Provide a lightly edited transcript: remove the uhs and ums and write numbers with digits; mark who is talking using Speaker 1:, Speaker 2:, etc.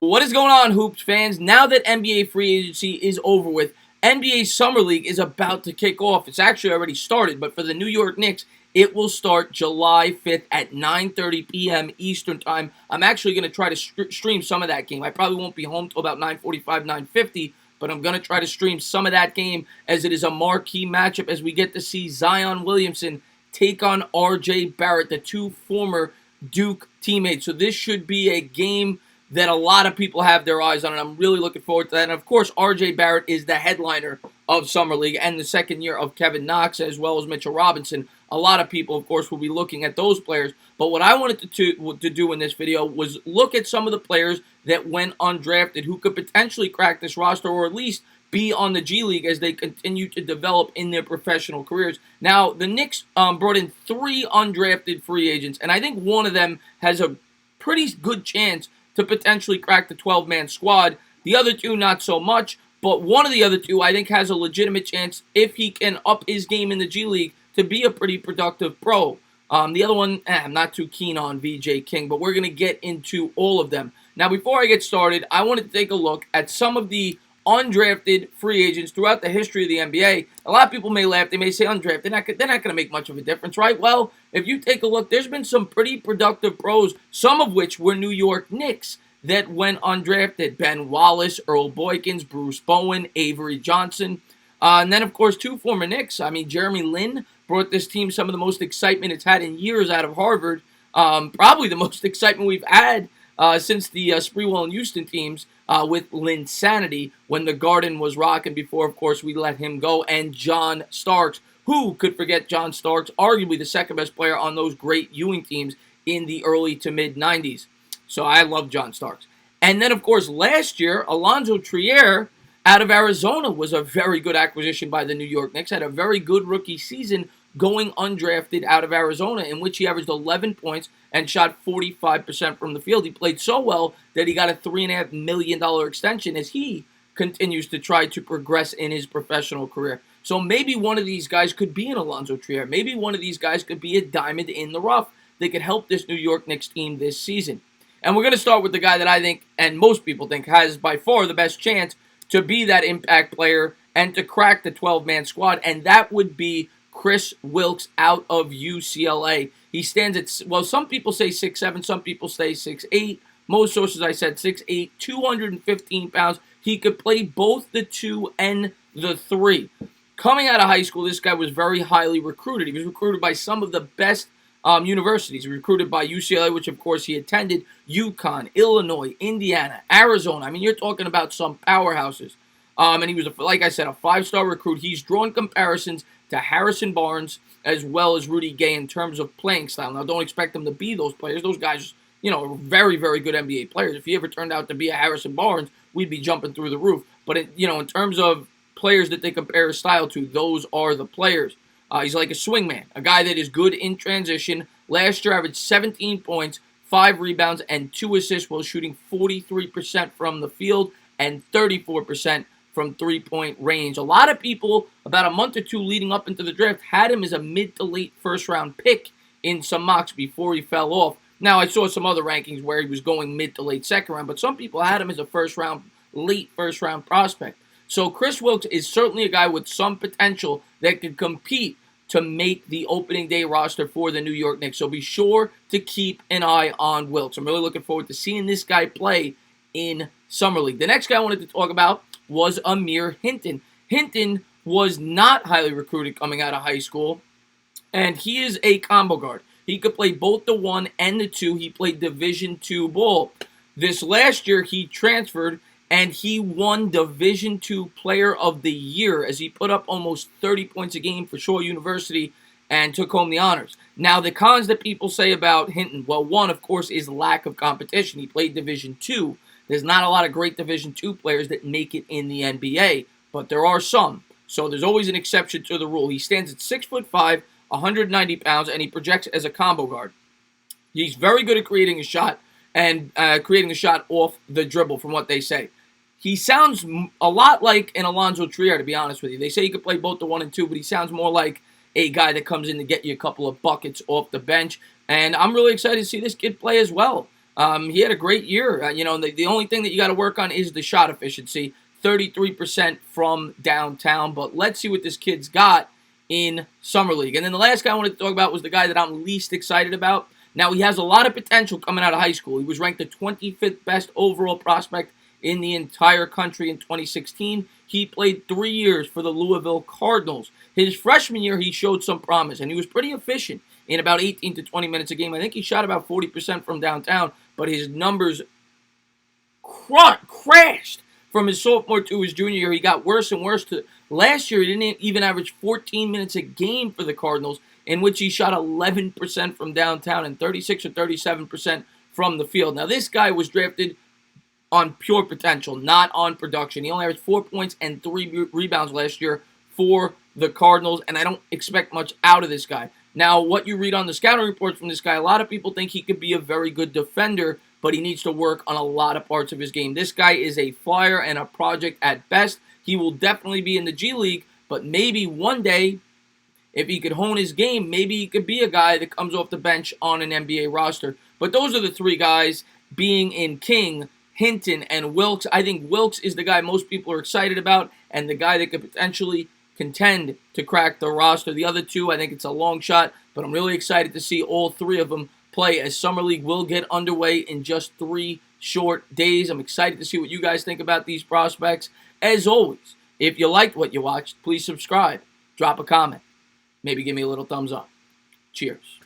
Speaker 1: What is going on, Hoops fans? Now that NBA free agency is over with, NBA Summer League is about to kick off. It's actually already started, but for the New York Knicks, it will start July 5th at 9:30 p.m. Eastern Time. I'm actually going to try to stream some of that game. I probably won't be home till about 9:45, 9:50, but I'm going to try to stream some of that game as it is a marquee matchup as we get to see Zion Williamson take on R.J. Barrett, the two former Duke teammates. So this should be a game that a lot of people have their eyes on, and I'm really looking forward to that. And, of course, R.J. Barrett is the headliner of Summer League and the second year of Kevin Knox as well as Mitchell Robinson. A lot of people, of course, will be looking at those players. But what I wanted to do in this video was look at some of the players that went undrafted who could potentially crack this roster or at least be on the G League as they continue to develop in their professional careers. Now, the Knicks brought in 3 undrafted free agents, and I think one of them has a pretty good chance to potentially crack the 12-man squad. The other 2, not so much, but one of the other 2, I think, has a legitimate chance, if he can up his game in the G League, to be a pretty productive pro. The other one, I'm not too keen on, VJ King, but we're going to get into all of them. Now, before I get started, I wanted to take a look at some of the undrafted free agents throughout the history of the NBA. A lot of people may laugh. They may say undrafted. They're not going to make much of a difference, right? Well, if you take a look, there's been some pretty productive pros, some of which were New York Knicks that went undrafted. Ben Wallace, Earl Boykins, Bruce Bowen, Avery Johnson. And then, of course, 2 former Knicks. I mean, Jeremy Lin brought this team some of the most excitement it's had in years out of Harvard. Probably the most excitement we've had since the Sprewell and Houston teams with Linsanity when the Garden was rocking before, of course, we let him go. And John Starks. Who could forget John Starks? Arguably the second best player on those great Ewing teams in the early to mid-90s. So I love John Starks. And then, of course, last year, Alonzo Trier out of Arizona was a very good acquisition by the New York Knicks. Had a very good rookie season going undrafted out of Arizona, in which he averaged 11 points and shot 45% from the field. He played so well that he got a $3.5 million extension as he continues to try to progress in his professional career. So maybe one of these guys could be an Alonzo Trier. Maybe one of these guys could be a diamond in the rough that could help this New York Knicks team this season. And we're going to start with the guy that I think, and most people think, has by far the best chance to be that impact player and to crack the 12-man squad, and that would be KRIS Wilkes out of UCLA. He stands at, well, some people say 6'7", some people say 6'8". Most sources, I said 6'8", 215 pounds. He could play both the 2 and the 3. Coming out of high school, this guy was very highly recruited. He was recruited by some of the best universities. Recruited by UCLA, which of course he attended, UConn, Illinois, Indiana, Arizona. I mean, you're talking about some powerhouses. And he was, like I said, a 5-star recruit. He's drawn comparisons to Harrison Barnes as well as Rudy Gay in terms of playing style. Now, don't expect them to be those players. Those guys, you know, are very, very good NBA players. If he ever turned out to be a Harrison Barnes, we'd be jumping through the roof. But, in terms of players that they compare his style to, those are the players. He's like a swingman, a guy that is good in transition. Last year, averaged 17 points, 5 rebounds, and 2 assists while shooting 43% from the field and 34% from three-point range. A lot of people, about a month or 2 leading up into the draft, had him as a mid to late first-round pick in some mocks before he fell off. Now, I saw some other rankings where he was going mid to late second round, but some people had him as a late first-round prospect. So KRIS Wilkes is certainly a guy with some potential that could compete to make the opening day roster for the New York Knicks. So be sure to keep an eye on Wilkes. I'm really looking forward to seeing this guy play in Summer League. The next guy I wanted to talk about was AMIR Hinton. Hinton was not highly recruited coming out of high school, and he is a combo guard. He could play both the 1 and the 2. He played Division II ball. This last year, he transferred, and he won Division II Player of the Year as he put up almost 30 points a game for Shaw University and took home the honors. Now, the cons that people say about Hinton, well, one, of course, is lack of competition. He played Division II. There's not a lot of great Division II players that make it in the NBA, but there are some. So there's always an exception to the rule. He stands at 6'5", 190 pounds, and he projects as a combo guard. He's very good at creating a shot and creating a shot off the dribble, from what they say. He sounds a lot like an Alonzo Trier, to be honest with you. They say he could play both the 1 and 2, but he sounds more like a guy that comes in to get you a couple of buckets off the bench. And I'm really excited to see this kid play as well. He had a great year. The only thing that you got to work on is the shot efficiency. 33% from downtown. But let's see what this kid's got in Summer League. And then the last guy I wanted to talk about was the guy that I'm least excited about. Now, he has a lot of potential coming out of high school. He was ranked the 25th best overall prospect in the entire country in 2016. He played 3 years for the Louisville Cardinals. His freshman year, he showed some promise, and he was pretty efficient in about 18 to 20 minutes a game. I think he shot about 40% from downtown, but his numbers crashed from his sophomore to his junior year. He got worse and worse. Last year, he didn't even average 14 minutes a game for the Cardinals, in which he shot 11% from downtown and 36 or 37% from the field. Now, this guy was drafted on pure potential, not on production. He only averaged 4 points and 3 rebounds last year for the Cardinals, and I don't expect much out of this guy. Now, what you read on the scouting reports from this guy, a lot of people think he could be a very good defender, but he needs to work on a lot of parts of his game. This guy is a flyer and a project at best. He will definitely be in the G League, but maybe one day, if he could hone his game, maybe he could be a guy that comes off the bench on an NBA roster. But those are the 3 guys, being in King, Hinton, and Wilkes. I think Wilkes is the guy most people are excited about and the guy that could potentially contend to crack the roster. The other 2, I think it's a long shot, but I'm really excited to see all 3 of them play, as Summer League will get underway in just 3 short days. I'm excited to see what you guys think about these prospects. As always, if you liked what you watched, please subscribe, drop a comment, maybe give me a little thumbs up. Cheers.